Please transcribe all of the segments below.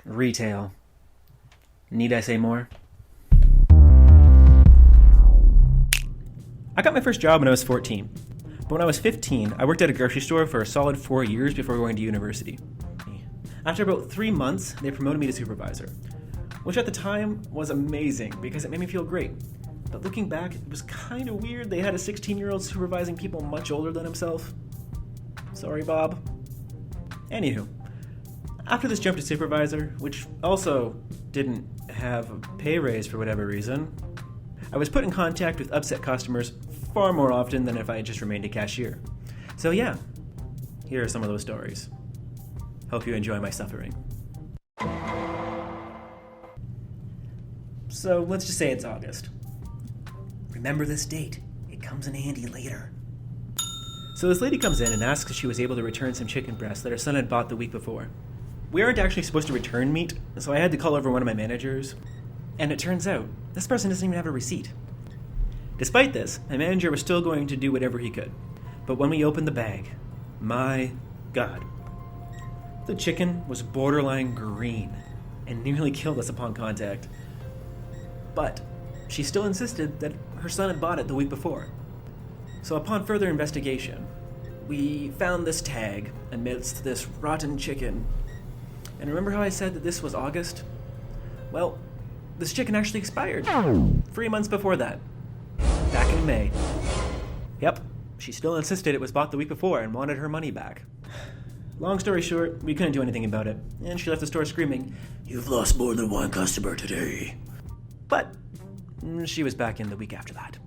Retail. Need I say more? I got my first job when I was 14. But when I was 15, I worked at a grocery store for a solid 4 years before going to university. After about 3 months, they promoted me to supervisor, which at the time was amazing because it made me feel great. But looking back, it was kind of weird they had a 16-year-old supervising people much older than himself. Sorry, Bob. Anywho, after this jump to supervisor, which also didn't have a pay raise for whatever reason, I was put in contact with upset customers far more often than if I had just remained a cashier. So yeah, here are some of those stories. Hope you enjoy my suffering. So let's just say it's August. Remember this date. It comes in handy later. So this lady comes in and asks if she was able to return some chicken breasts that her son had bought the week before. We aren't actually supposed to return meat, so I had to call over one of my managers. And it turns out, this person doesn't even have a receipt. Despite this, my manager was still going to do whatever he could. But when we opened the bag, my God. The chicken was borderline green and nearly killed us upon contact. But she still insisted that her son had bought it the week before. So upon further investigation, we found this tag amidst this rotten chicken. And remember how I said that this was August? Well, this chicken actually expired 3 months before that, back in May. Yep, she still insisted it was bought the week before and wanted her money back. Long story short, we couldn't do anything about it, and she left the store screaming, "You've lost more than one customer today." But she was back in the week after that.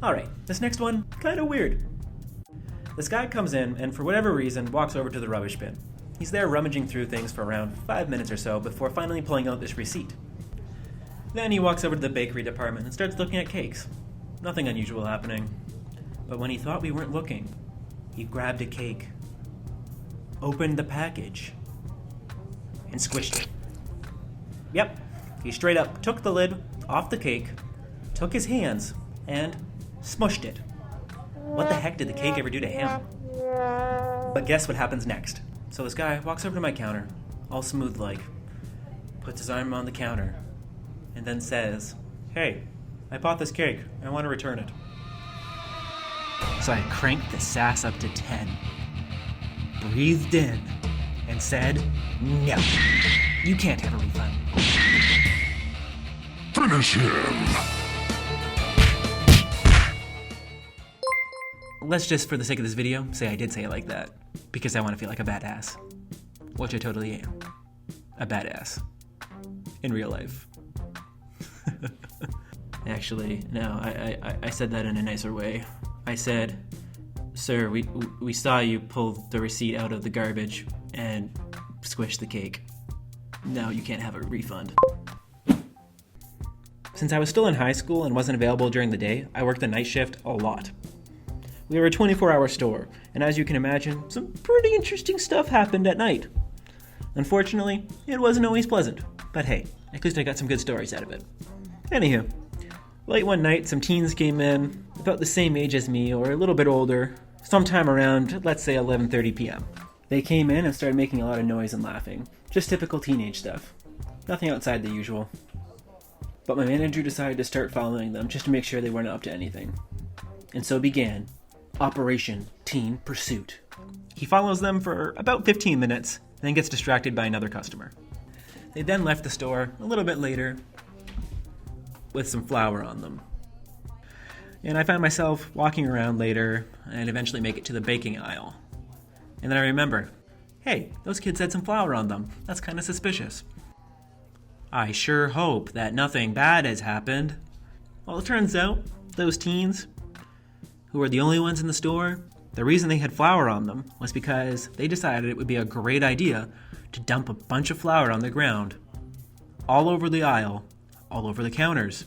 Alright, this next one, kinda weird. This guy comes in and for whatever reason walks over to the rubbish bin. He's there rummaging through things for around 5 minutes or so before finally pulling out this receipt. Then he walks over to the bakery department and starts looking at cakes. Nothing unusual happening. But when he thought we weren't looking, he grabbed a cake, opened the package, and squished it. Yep, he straight up took the lid off the cake, took his hands, and smushed it. What the heck did the cake ever do to him? But guess what happens next? So this guy walks over to my counter, all smooth like, puts his arm on the counter, and then says, "Hey, I bought this cake. I want to return it." So I cranked the sass up to 10, breathed in, and said, "No, you can't have a refund." Finish him! Let's just, for the sake of this video, say I did say it like that, because I want to feel like a badass. Which I totally am. A badass. In real life. Actually, no, I said that in a nicer way. I said, "Sir, we saw you pull the receipt out of the garbage and squish the cake. No, you can't have a refund." Since I was still in high school and wasn't available during the day, I worked the night shift a lot. We were a 24-hour store, and as you can imagine, some pretty interesting stuff happened at night. Unfortunately, it wasn't always pleasant, but hey, at least I got some good stories out of it. Anywho, late one night, some teens came in, about the same age as me or a little bit older, sometime around, let's say 11:30 p.m. They came in and started making a lot of noise and laughing, just typical teenage stuff. Nothing outside the usual. But my manager decided to start following them just to make sure they weren't up to anything. And so began Operation Teen Pursuit. He follows them for about 15 minutes, then gets distracted by another customer. They then left the store a little bit later with some flour on them. And I found myself walking around later and eventually make it to the baking aisle. And then I remember, hey, those kids had some flour on them. That's kind of suspicious. I sure hope that nothing bad has happened. Well, it turns out those teens, who were the only ones in the store, the reason they had flour on them was because they decided it would be a great idea to dump a bunch of flour on the ground, all over the aisle, all over the counters,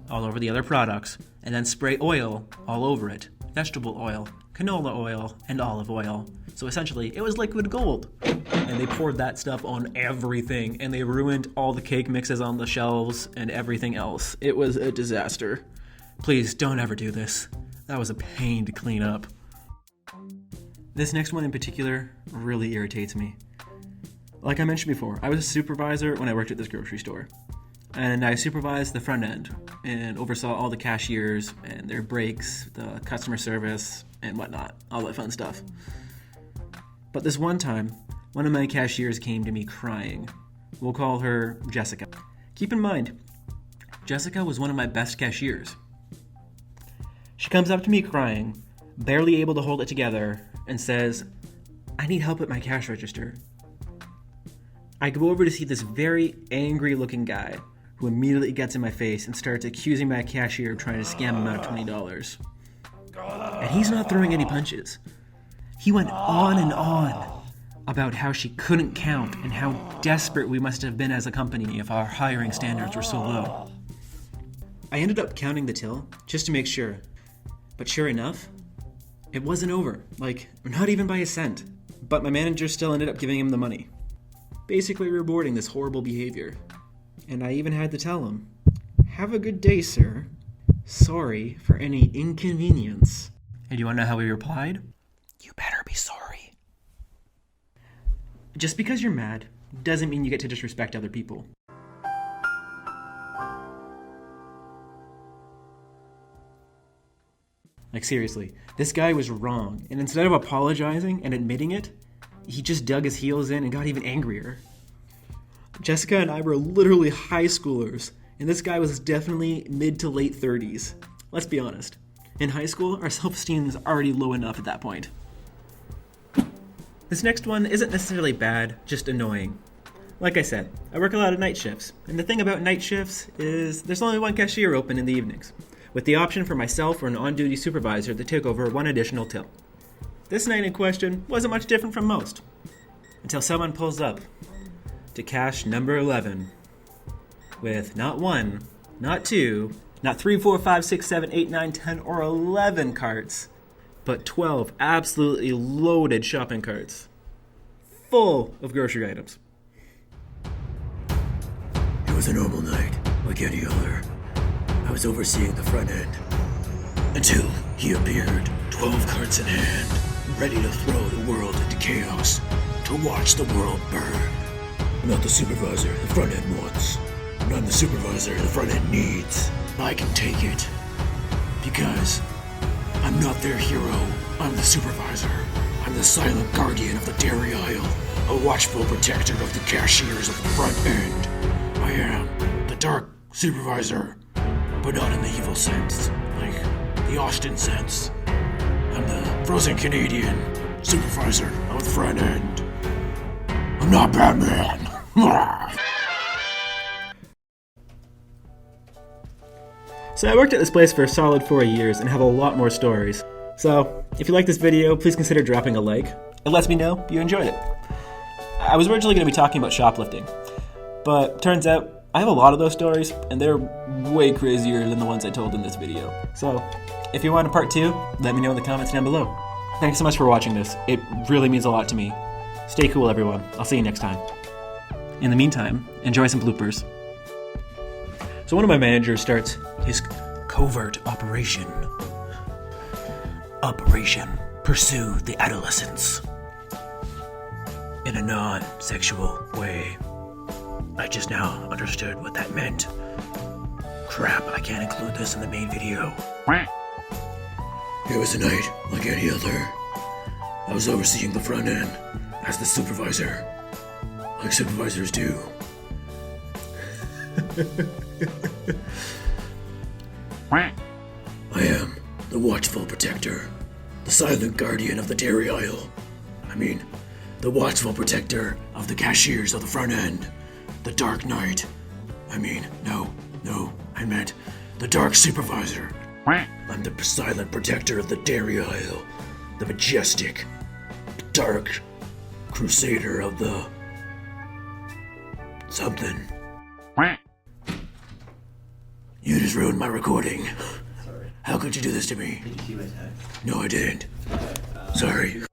all over the other products, and then spray oil all over it. Vegetable oil, canola oil, and olive oil. So essentially, it was liquid gold. And they poured that stuff on everything, and they ruined all the cake mixes on the shelves and everything else. It was a disaster. Please don't ever do this. That was a pain to clean up. This next one in particular really irritates me. Like I mentioned before, I was a supervisor when I worked at this grocery store. And I supervised the front end and oversaw all the cashiers and their breaks, the customer service, and whatnot, all that fun stuff. But this one time, one of my cashiers came to me crying. We'll call her Jessica. Keep in mind, Jessica was one of my best cashiers. She comes up to me crying, barely able to hold it together, and says, "I need help at my cash register." I go over to see this very angry-looking guy who immediately gets in my face and starts accusing my cashier of trying to scam him out of $20. And he's not throwing any punches. He went on and on about how she couldn't count and how desperate we must have been as a company if our hiring standards were so low. I ended up counting the till just to make sure. But sure enough, it wasn't over. Like, not even by a cent. But my manager still ended up giving him the money, basically rewarding this horrible behavior. And I even had to tell him, "Have a good day, sir. Sorry for any inconvenience." And you want to know how he replied? "You better be sorry." Just because you're mad doesn't mean you get to disrespect other people. Like, seriously, this guy was wrong, and instead of apologizing and admitting it, he just dug his heels in and got even angrier. Jessica and I were literally high schoolers, and this guy was definitely mid to late 30s. Let's be honest. In high school, our self-esteem is already low enough at that point. This next one isn't necessarily bad, just annoying. Like I said, I work a lot of night shifts, and the thing about night shifts is there's only one cashier open in the evenings, with the option for myself or an on-duty supervisor to take over one additional till. This night in question wasn't much different from most, until someone pulls up to cash number 11 with not one, not two, not 3, 4, 5, 6, 7, 8, 9, 10, or 11 carts, but 12 absolutely loaded shopping carts, full of grocery items. It was a normal night, like any other. I was overseeing the front end, until he appeared, 12 carts in hand, ready to throw the world into chaos, to watch the world burn. I'm not the supervisor the front end wants. I'm not the supervisor the front end needs. I can take it, because I'm not their hero. I'm the supervisor. I'm the silent guardian of the dairy aisle, a watchful protector of the cashiers of the front end. I am the dark supervisor, but not in the evil sense, like the Austin sense. I'm the frozen Canadian supervisor of the front end. I'm not Batman. So I worked at this place for a solid 4 years and have a lot more stories. So if you like this video, please consider dropping a like. It lets me know you enjoyed it. I was originally going to be talking about shoplifting, but turns out I have a lot of those stories, and they're way crazier than the ones I told in this video. So if you want a part 2, let me know in the comments down below. Thanks so much for watching this. It really means a lot to me. Stay cool, everyone. I'll see you next time. In the meantime, enjoy some bloopers. So one of my managers starts his covert operation. Operation Pursue the Adolescents. In a non-sexual way. I just now understood what that meant. Crap, I can't include this in the main video. It was a night like any other. I was overseeing the front end as the supervisor, like supervisors do. I am the watchful protector, the silent guardian of the dairy aisle. I mean, the watchful protector of the cashiers of the front end. The Dark Knight. I meant the Dark Supervisor. I'm the silent protector of the dairy aisle. The majestic, dark crusader of the... something. You just ruined my recording. Sorry. How could you do this to me? Did you see my text? No, I didn't. Sorry.